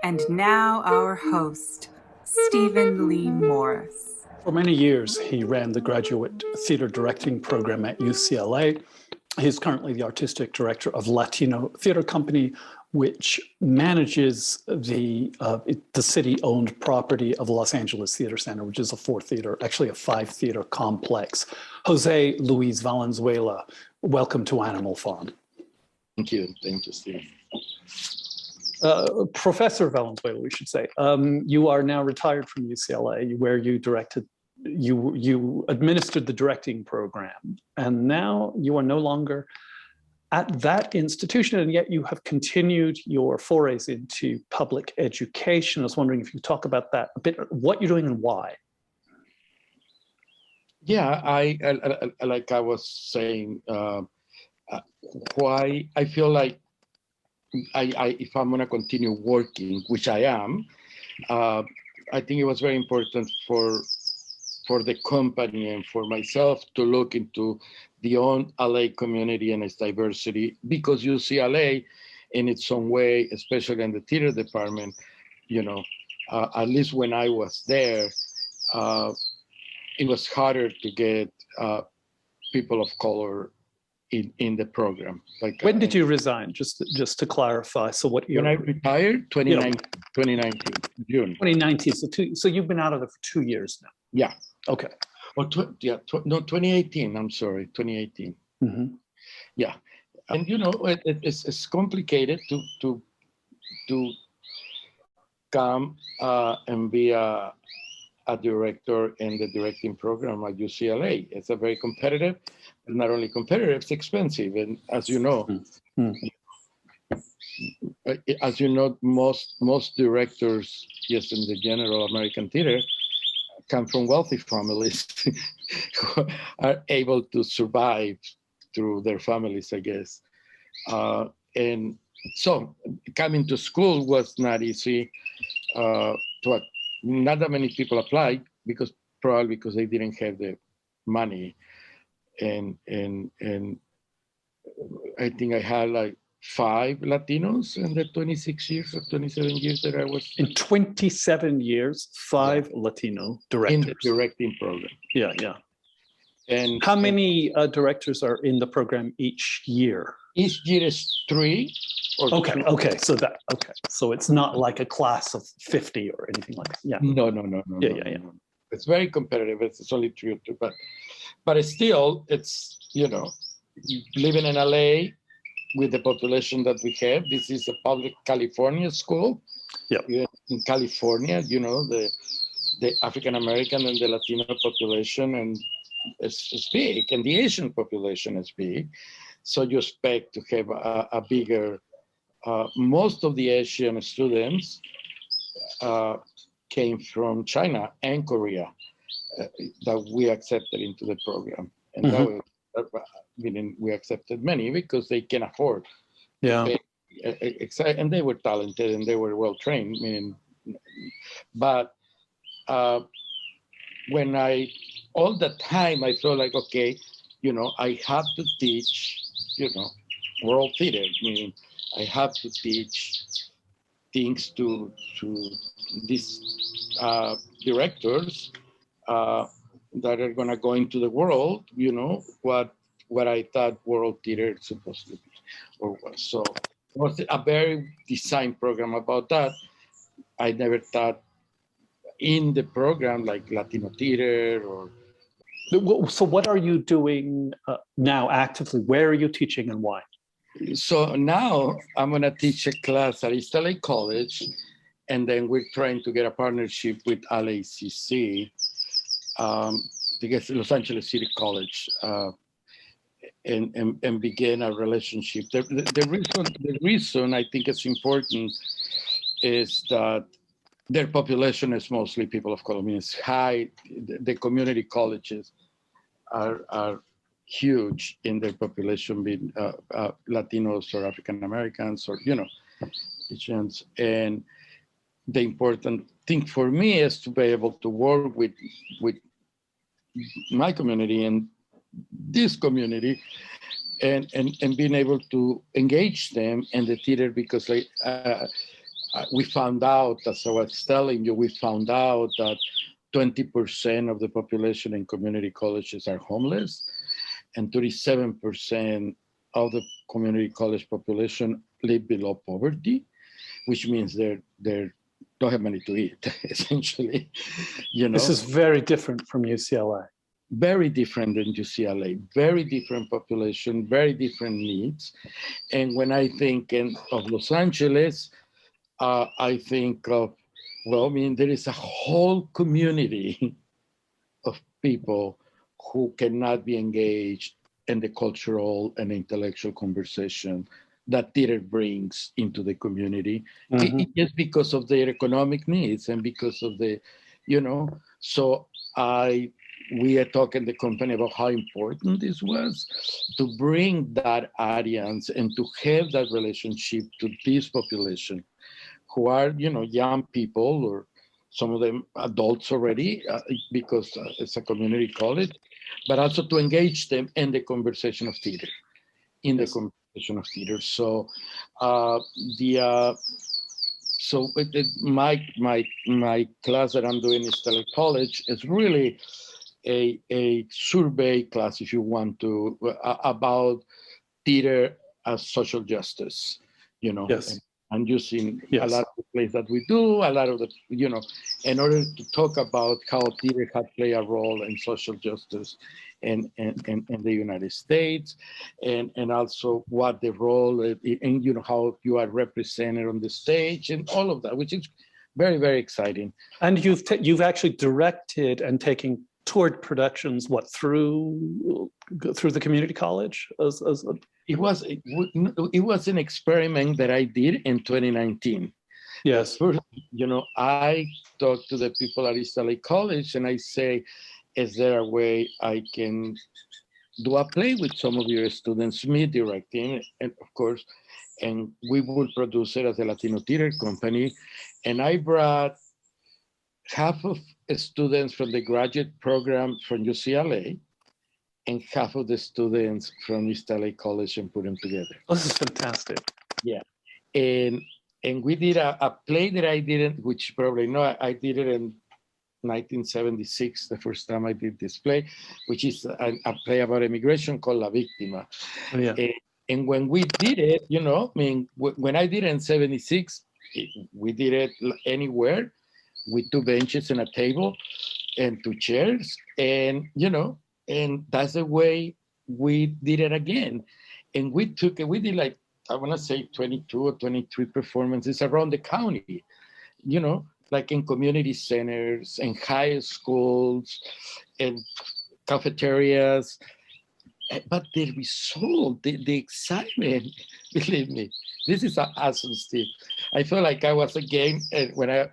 And now our host, Stephen Lee Morris. For many years, he ran the graduate theater directing program at UCLA. He's currently the artistic director of Latino Theater Company, which manages the city-owned property of the Los Angeles Theater Center, which is a 5-theater complex. Jose Luis Valenzuela, welcome to Animal Farm. Thank you, Steve. Professor Valenzuela, we should say. You are now retired from UCLA, where you administered the directing program, and now you are no longer at that institution, and yet you have continued your forays into public education. I was wondering if you talk about that a bit, what you're doing and why. Yeah, I like I was saying, why I feel like if I'm going to continue working, which I am, I think it was very important for the company and for myself to look into the own LA community and its diversity, because UCLA, in its own way, especially in the theater department, you know, at least when I was there, it was harder to get people of color in the program. Like, when did you resign? Just to clarify. So what year? When I retired, 2019, June. 2019. So you've been out of it for 2 years now. Yeah. Okay. Or 2018. I'm sorry, 2018. Mm-hmm. Yeah, and you know it's complicated to come and be a director in the directing program at UCLA. It's a very competitive, but not only competitive, it's expensive, and as you know. As you know, most directors, yes, in the general American theater, come from wealthy families who are able to survive through their families, I guess. And so coming to school was not easy. Not that many people applied probably because they didn't have the money. And I think I had like 5 Latinos in the 26 years or 27 years that I was. In 27 years, 5 Latino directors. In the directing program. Yeah. And how many directors are in the program each year? Each year is 3. Okay. So it's not like a class of 50 or anything like that. Yeah. No. Yeah. It's very competitive. It's only 3 or 2, but still, it's, you know, living in LA with the population that we have. This is a public California school. Yeah. In California, you know, the African American and the Latino population, and it's big, and the Asian population is big. So you expect to have a bigger. Most of the Asian students came from China and Korea that we accepted into the program, and that meaning we accepted many because they can afford. Yeah. And they were talented and they were well trained. But when all the time I felt like, okay, you know, I have to teach, you know, world theater. Meaning I have to teach things to these directors that are gonna go into the world, you know, what I thought world theater is supposed to be, or was. So it was a very designed program about that. I never thought in the program like Latino theater or. So what are you doing now actively? Where are you teaching and why? So now I'm gonna teach a class at East LA College, and then we're trying to get a partnership with LACC, because Los Angeles City College. And begin a relationship. The reason I think it's important is that their population is mostly people of color. I mean, it's high. The community colleges are huge in their population, being Latinos or African Americans or, you know, Asians. And the important thing for me is to be able to work with my community and this community, and being able to engage them in the theater, because we found out, as I was telling you, we found out that 20% of the population in community colleges are homeless, and 37% of the community college population live below poverty, which means they don't have money to eat, essentially. This is very different from UCLA. Very different than UCLA, very different population, very different needs. And when I think of Los Angeles, I think of, well, I mean, there is a whole community of people who cannot be engaged in the cultural and intellectual conversation that theater brings into the community, just because of their economic needs and because of the, so we are talking the company about how important this was to bring that audience and to have that relationship to this population who are, young people, or some of them adults already, because it's a community college, but also to engage them in the conversation of theater, So my class that I'm doing in Stellar College is really a survey class, if you want to, about theater as social justice, Yes. and using a lot of the plays that we do, a lot of the, in order to talk about how theater has played a role in social justice in the United States, and also what the role, and how you are represented on the stage, and all of that, which is very, very exciting. And you've actually directed and taken toured productions, through the community college? It was an experiment that I did in 2019. Yes. First, I talked to the people at UCLA College and I say, is there a way I can do a play with some of your students, me directing, and of course, and we would produce it as a Latino theater company. And I brought half of students from the graduate program from UCLA and half of the students from UCLA College and put them together. Oh, this is fantastic. Yeah. And we did a play that I didn't, which probably know, I did it in 1976, the first time I did this play, which is a play about immigration called La Víctima. Oh, yeah. And when we did it, when I did it in 76, we did it anywhere with 2 benches and a table and 2 chairs. And, and that's the way we did it again. And we did like, I want to say 22 or 23 performances around the county, like in community centers and high schools and cafeterias. But the result, the excitement, believe me, this is awesome, Steve. I feel like I was again when I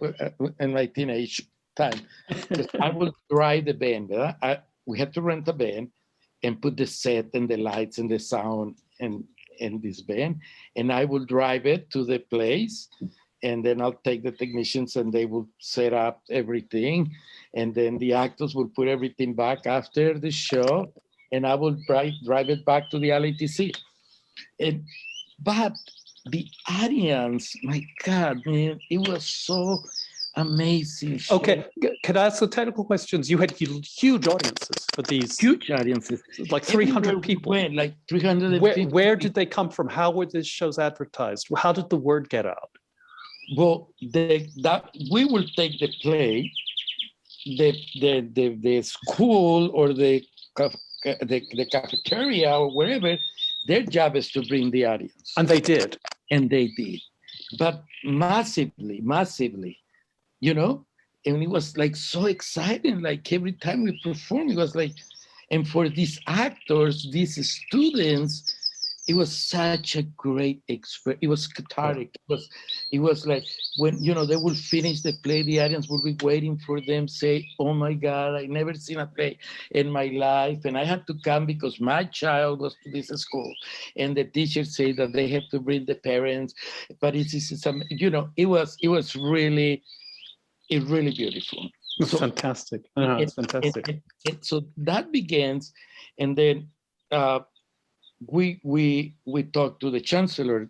in my teenage time. I would drive the band. We had to rent a band and put the set and the lights and the sound and this band, and I will drive it to the place, and then I'll take the technicians and they will set up everything, and then the actors will put everything back after the show, and I will drive it back to the LATC. But the audience, my God, man, it was so amazing. Okay, can I ask the technical questions? You had huge audiences for these. Huge audiences. Like 300 people. Like 350. Where did they come from? How were these shows advertised? How did the word get out? Well, we will take the play, the school or the cafeteria or wherever, their job is to bring the audience. And they did. And they did. But massively, and it was like so exciting. Like every time we performed, it was like, and for these actors, these students, it was such a great experience. It was cathartic. It was like when, they would finish the play, the audience would be waiting for them, say, oh my God, I never seen a play in my life. And I had to come because my child was to this school. And the teachers say that they have to bring the parents. But it was really beautiful. It's fantastic. It's fantastic. So that begins, and then we talked to the chancellor,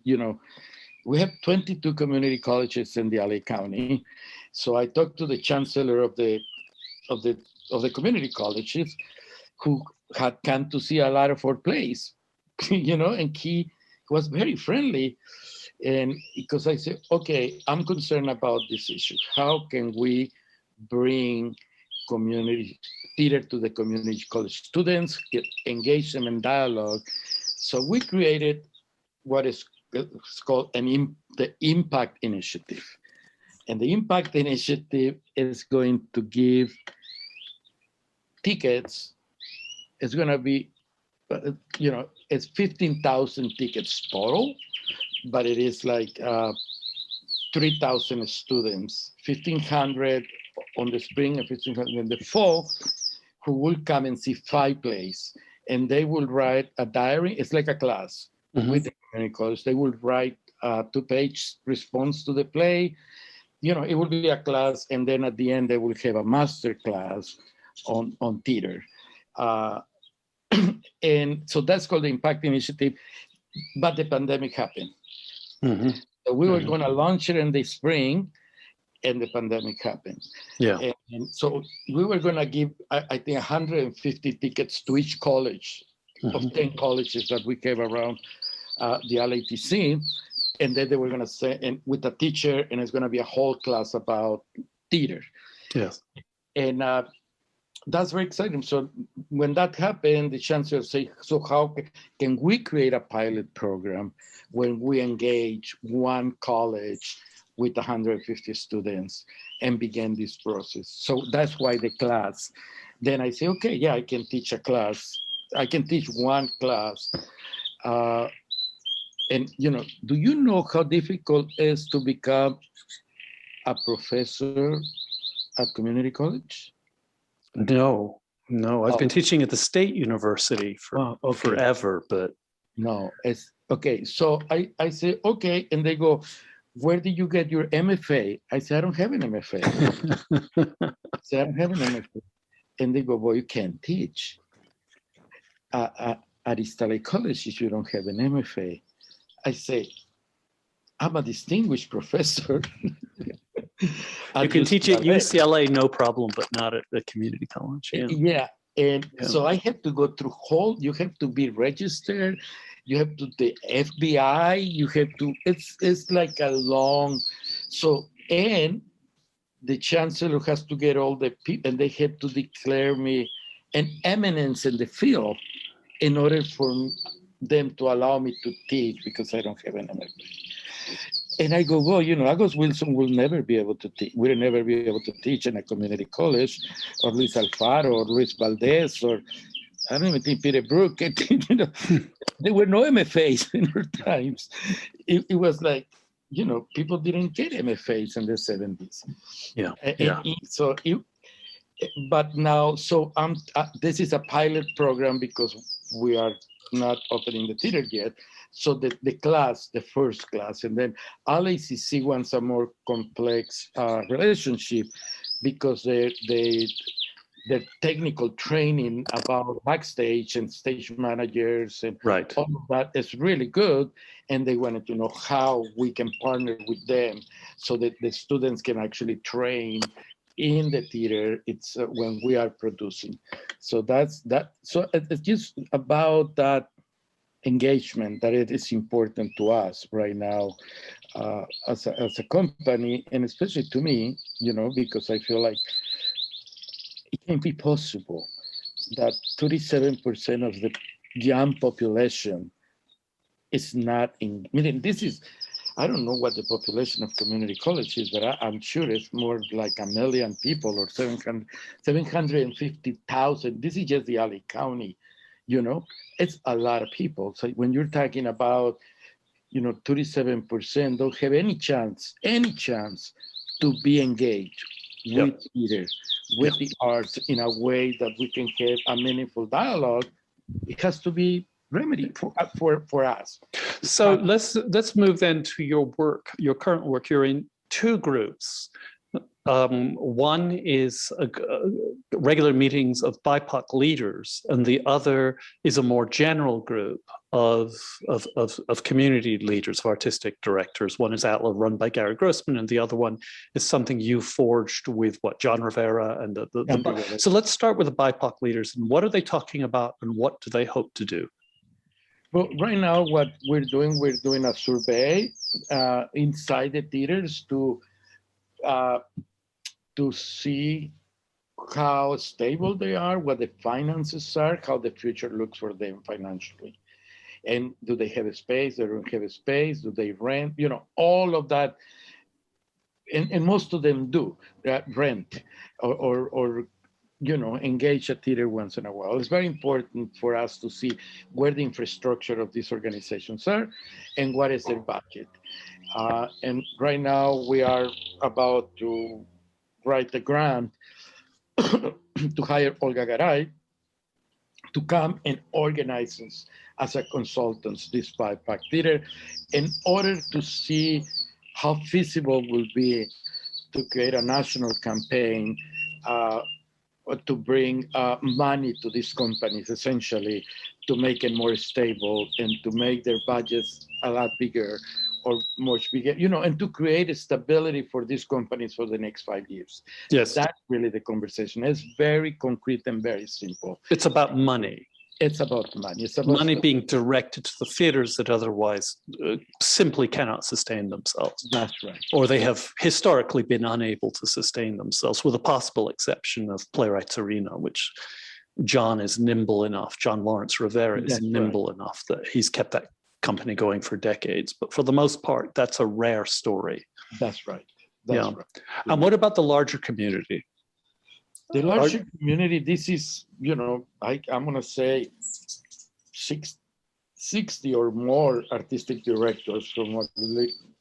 we have 22 community colleges in the LA County. So I talked to the chancellor of the community colleges, who had come to see a lot of our plays, and he was very friendly. And because I said, okay, I'm concerned about this issue. How can we bring community theater to the community college students, engage them in dialogue? So we created what is called the Impact Initiative. And the Impact Initiative is going to give tickets. It's going to be, it's 15,000 tickets total, but it is like 3,000 students, 1,500 on the spring and 1,500 in the fall, who will come and see 5 plays. And they will write a diary. It's like a class with the community college. They will write a 2-page response to the play. It will be a class, and then at the end, they will have a master class on theater. And so that's called the Impact Initiative, but the pandemic happened. So we were going to launch it in the spring, and the pandemic happened. Yeah. And so we were going to give, I think, 150 tickets to each college of 10 colleges that we have around the LATC. And then they were going to say, and with a teacher, and it's going to be a whole class about theater. Yes. And that's very exciting. So when that happened, the chancellor said, so how can we create a pilot program when we engage one college with 150 students and begin this process? So that's why the class. Then I say, okay, yeah, I can teach a class. I can teach one class. And, do you know how difficult it is to become a professor at community college? No. I've been teaching at the State University for forever, but. No, it's okay. So I say, okay. And they go, where did you get your MFA? I say, I don't have an MFA. I say, I don't have an MFA. And they go, well, you can't teach at East LA College if you don't have an MFA. I say, I'm a distinguished professor. You can teach at UCLA, no problem, but not at the community college. Yeah. And so I have to go through you have to be registered. You have to, the FBI, you have to, it's like a long, and the chancellor has to get all the people, and they have to declare me an eminence in the field in order for them to allow me to teach, because I don't have an MFA. And I go, well, August Wilson will never be able to teach. We'll never be able to teach in a community college, or Luis Alfaro, or Luis Valdez, or I don't even think Peter Brook. There were no MFAs in our times. It was like, people didn't get MFAs in the 70s. But now, this is a pilot program because we are not opening the theater yet. So the first class, and then LACC wants a more complex relationship, because their technical training about backstage and stage managers and all of that is really good. And they wanted to know how we can partner with them so that the students can actually train in the theater. It's when we are producing. So that's that. So it's just about that engagement that it is important to us right now as a company, and especially to me, because I feel like it can be possible that 37% of the young population is not in, this is, I don't know what the population of community college is, but I'm sure it's more like 1 million people, or 750,000. This is just the LA County. It's a lot of people. So when you're talking about, 37% don't have any chance to be engaged with theater, with the arts in a way that we can have a meaningful dialogue, it has to be remedied for us. So let's move then to your work, your current work. You're in 2 groups. One is regular meetings of BIPOC leaders, and the other is a more general group of community leaders, of artistic directors. One is ATLA, run by Gary Grossman, and the other one is something you forged with John Rivera and so let's start with the BIPOC leaders. And what are they talking about, and what do they hope to do? Well, right now, what we're doing a survey inside the theaters to see how stable they are, what the finances are, how the future looks for them financially. And do they have a space? They don't have a space? Do they rent? You know, all of that. And most of them do rent or you know, engage a theater once in a while. It's very important for us to see where the infrastructure of these organizations are and what is their budget. And right now we are about to write the grant to hire Olga Garay to come and organize us as a consultants, this BIPOC theater, in order to see how feasible will be to create a national campaign to bring money to these companies, essentially, to make it more stable and to make their budgets a lot bigger or much bigger, you know, and to create a stability for these companies for the next 5 years. Yes. That's really the conversation. It's very concrete and very simple. It's about money. It's about money. It's about money being directed to the theaters that otherwise simply cannot sustain themselves. That's right. Or they have historically been unable to sustain themselves, with a possible exception of Playwrights Arena, which John is nimble enough, John Lawrence Rivera is nimble enough that he's kept that company going for decades. But for the most part, that's a rare story. That's right. That's right. And what about the larger community? The larger community, this is, you know, I'm going to say 60 or more artistic directors from a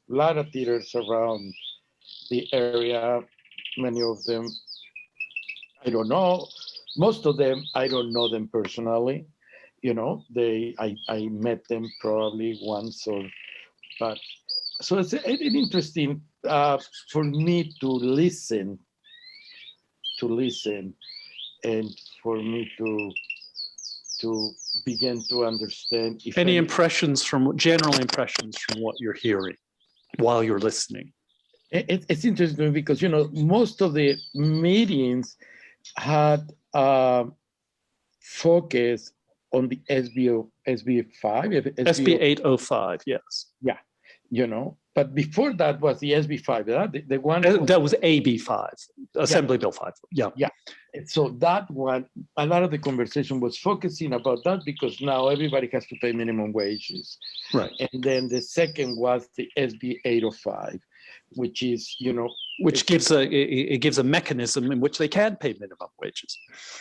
lot of theaters around the area. Many of them, I don't know. Most of them, I don't know them personally. You know, I met them probably once but so it's interesting for me to listen and for me to begin to understand. Any general impressions from what you're hearing while you're listening? It's interesting because, you know, most of the meetings had focus on the SB 805, yes. Yeah, you know, but before that was the SB 5, the one that was AB 5, Assembly Bill 5. Yeah. Yeah. So that one, a lot of the conversation was focusing about that because now everybody has to pay minimum wages. Right. And then the second was the SB 805, which is, you know, which gives a mechanism in which they can pay minimum wages.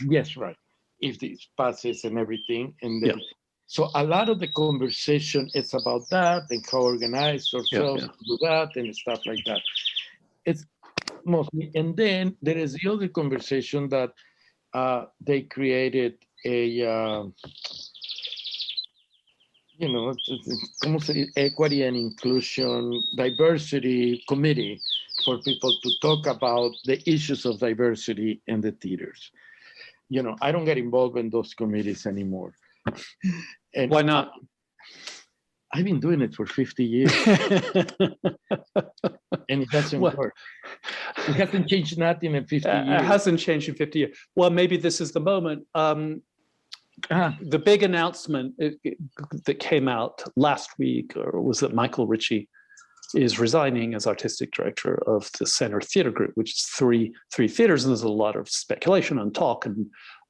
Yes, right. If this passes and everything, and then so a lot of the conversation is about that and how organize ourselves to do that and stuff like that. It's mostly, and then there is the other conversation that they created a you know, equity and inclusion, diversity committee for people to talk about the issues of diversity in the theaters. You know, I don't get involved in those committees anymore. And why not? I've been doing it for 50 years. And it doesn't work. It hasn't changed nothing in 50 years. It hasn't changed in 50 years. Well, maybe this is the moment. The big announcement that came out last week, or was that Michael Ritchie is resigning as artistic director of the Center Theater Group, which is three theaters, and there's a lot of speculation and talk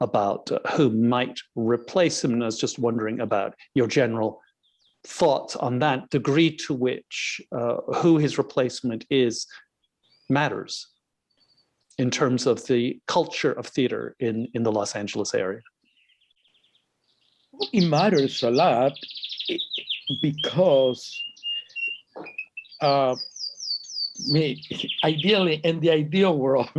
about who might replace him. And I was just wondering about your general thoughts on that, degree to which who his replacement is matters in terms of the culture of theater in the Los Angeles area. It matters a lot because ideally, in the ideal world,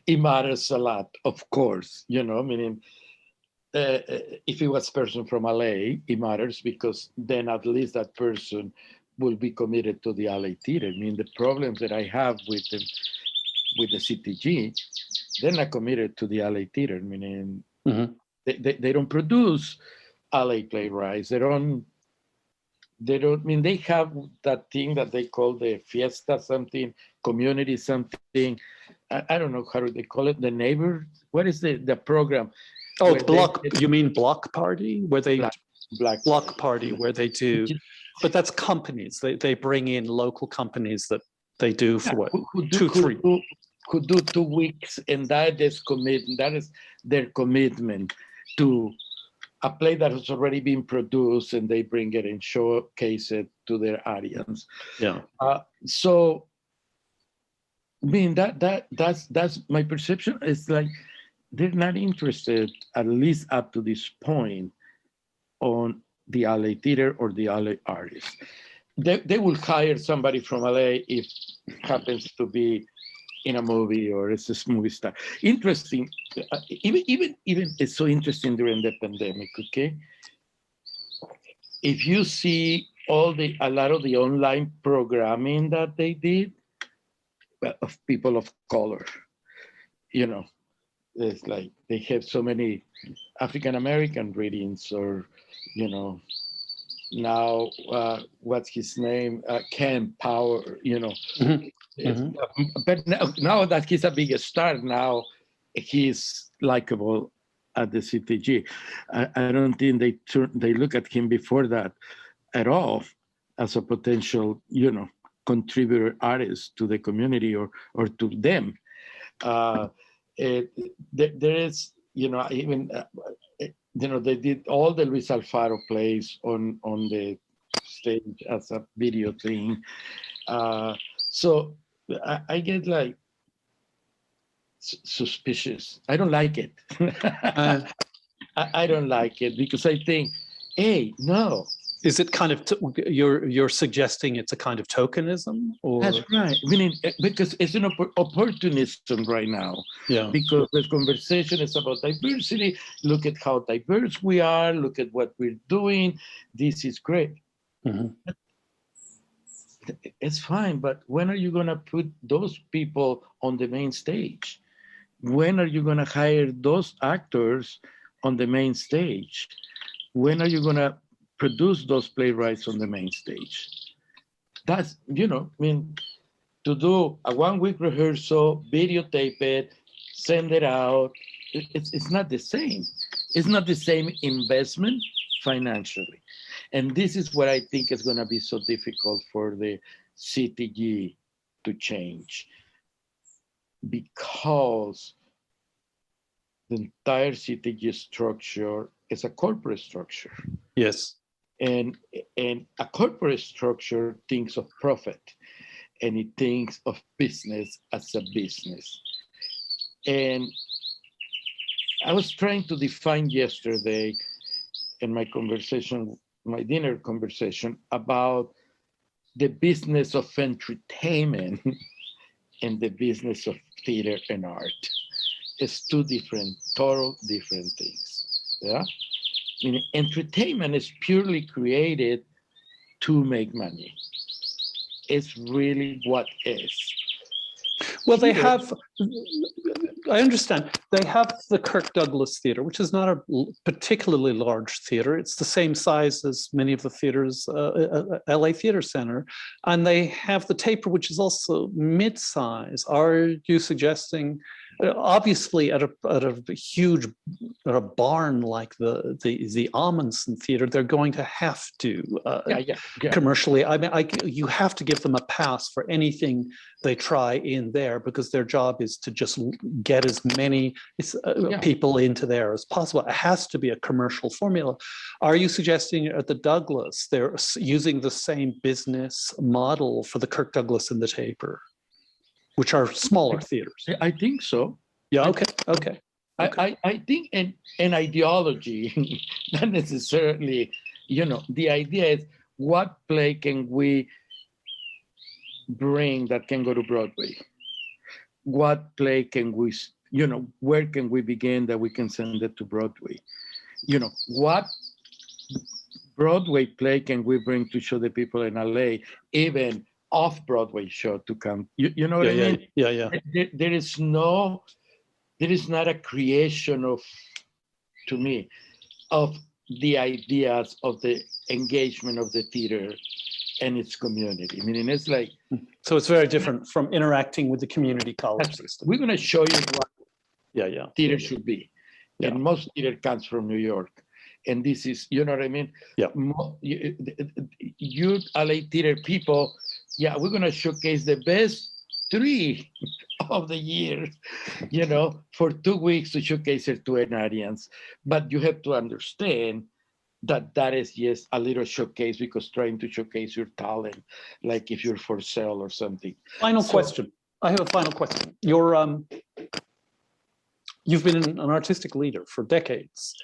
it matters a lot, of course, you know, meaning if it was a person from LA, it matters because then at least that person will be committed to the LA theater. I mean, the problems that I have with them with the CTG, they're not committed to the LA theater. Meaning they don't produce LA playwrights. They don't. I mean, they have that thing that they call the fiesta something, community something. I don't know how they call it. The neighbor. What is the program? Oh, you mean block party, where they block party, where they do, but that's companies. They bring in local companies that they do for what, who do 2 weeks, and that is their commitment to a play that has already been produced, and they bring it and showcase it to their audience. Yeah. So, I mean, that's my perception. It's like they're not interested, at least up to this point, on the LA theater or the LA artist. They will hire somebody from LA if happens to be in a movie or it's a movie star. Interesting. Even it's so interesting during the pandemic. Okay, if you see a lot of the online programming that they did of people of color, you know, it's like they have so many African American readings, or you know, now what's his name, Ken Power, you know. But now that he's a big star, now he's likable at the CTG. I don't think they look at him before that at all as a potential, you know, contributor artist to the community or to them. There is, you know, even you know, they did all the Luis Alfaro plays on the stage as a video thing. So I get like suspicious. I don't like it. I don't like it because I think, hey, no. Is it kind of you're suggesting it's a kind of tokenism? Or? That's right. Meaning, because it's an opportunism right now. Yeah. Because the conversation is about diversity. Look at how diverse we are. Look at what we're doing. This is great. It's fine, but when are you going to put those people on the main stage? When are you going to hire those actors on the main stage? When are you going to produce those playwrights on the main stage? That's, you know, I mean, to do a 1 week rehearsal, videotape it, send it out, it's not the same. It's not the same investment financially. And this is what I think is going to be so difficult for the CTG to change, because the entire CTG structure is a corporate structure. Yes. And a corporate structure thinks of profit, and it thinks of business as a business. And I was trying to define yesterday in my conversation, my dinner conversation, about the business of entertainment and the business of theater and art. It's two different, total different things. Yeah. I mean, entertainment is purely created to make money. It's really what is. Well, they have, I understand, they have the Kirk Douglas Theater, which is not a particularly large theater. It's the same size as many of the theaters, LA Theater Center. And they have the Taper, which is also mid-size. Are you suggesting, obviously at a huge, at a barn like the Amundsen Theater, they're going to have to commercially, I mean, you have to give them a pass for anything they try in there, because their job is to just get as many people into there as possible. It has to be a commercial formula. Are you suggesting at the Douglas, they're using the same business model for the Kirk Douglas and the Taper, which are smaller theaters? I think so. Yeah, okay. I think an ideology, not necessarily, you know, the idea is, what play can we bring that can go to Broadway? What play can we, you know, where can we begin that we can send it to Broadway? You know, what Broadway play can we bring to show the people in LA, even off-Broadway show to come. You know what I mean? Yeah. There is not a creation of, to me, of the ideas of the engagement of the theater and its community. I mean, it's like, so it's very different from interacting with the community college system. we're going to show you what theater should be. Yeah. And most theater comes from New York. And this is, you know what I mean? Yeah. You LA theater people, we're going to showcase the best 3 of the year, you know, for 2 weeks to showcase it to an audience. But you have to understand that is just a little showcase, because trying to showcase your talent, like if you're for sale or something. Final question. I have a final question. You've been an artistic leader for decades.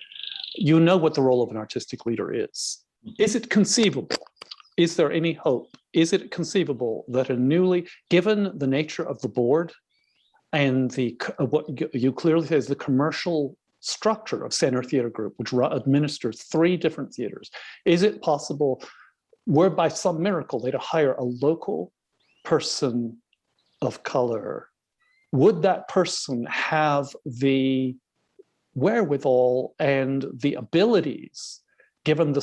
You know what the role of an artistic leader is. Is it conceivable? Is there any hope? Is it conceivable that given the nature of the board and what you clearly say is the commercial structure of Center Theater Group, which administers 3 different theaters, is it possible, where by some miracle they'd hire a local person of color? Would that person have the wherewithal and the abilities, given the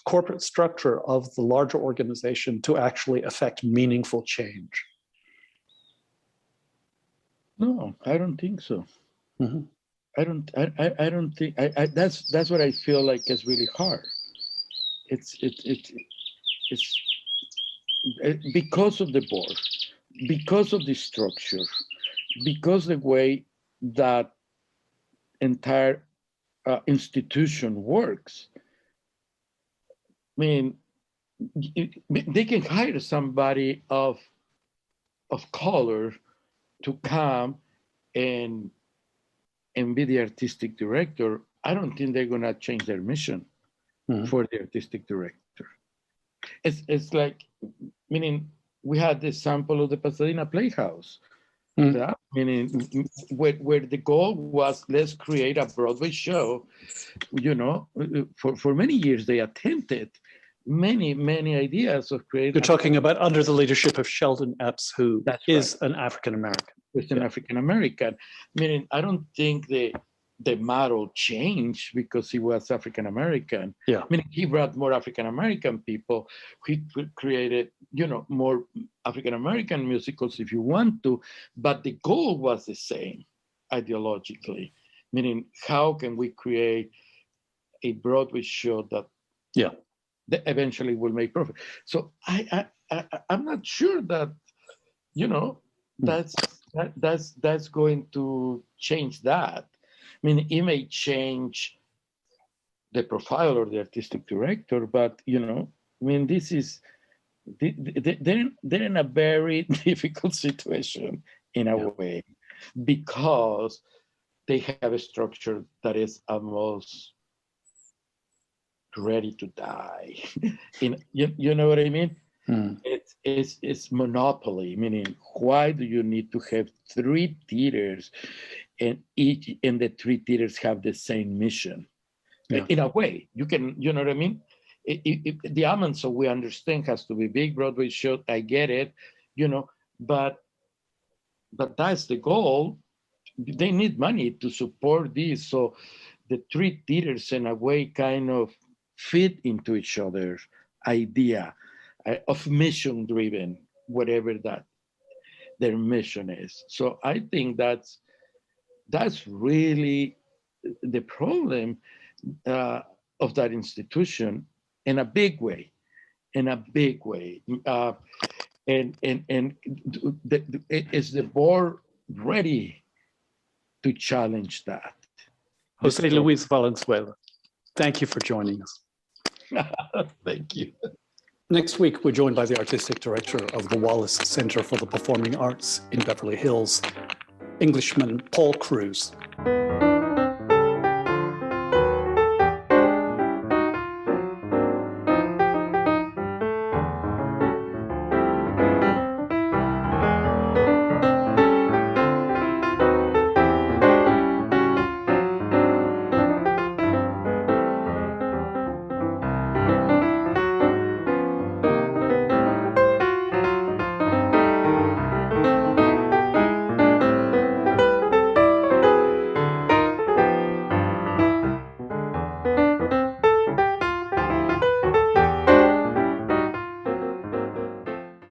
corporate structure of the larger organization, to actually affect meaningful change? No, I don't think so. Mm-hmm. I don't think that's what I feel like is really hard. It's because of the board, because of the structure, because the way that entire institution works. I mean, they can hire somebody of color to come and be the artistic director. I don't think they're gonna change their mission for the artistic director. It's like, meaning we had the sample of the Pasadena Playhouse. Yeah? Meaning where the goal was, let's create a Broadway show. You know, for many years they attempted many ideas of creating. You're talking about under the leadership of Sheldon EPPS, who is an African American. It's an African American. Meaning, I don't think the model changed because he was African American. Yeah. Meaning, he brought more African American people. He created, you know, more African American musicals if you want to, but the goal was the same ideologically. Meaning, how can we create a Broadway show that eventually will make profit? So I'm not sure that, you know, that's going to change that. I mean, it may change the profile of the artistic director, but, you know, I mean, this is, they're in a very difficult situation in a way, because they have a structure that is almost ready to die. You know what I mean? It's monopoly, meaning, why do you need to have 3 theaters and the 3 theaters have the same mission? In a way, you can, you know what I mean? The element, so we understand, has to be big Broadway show. I get it, you know, but that's the goal. They need money to support this. So the 3 theaters in a way kind of fit into each other's idea of mission driven, whatever that their mission is. So I think that's really the problem of that institution in a big way, And is the board ready to challenge that? Jose Luis Valenzuela, thank you for joining us. Thank you. Next week, we're joined by the artistic director of the Wallis Center for the Performing Arts in Beverly Hills, Englishman Paul Cruz.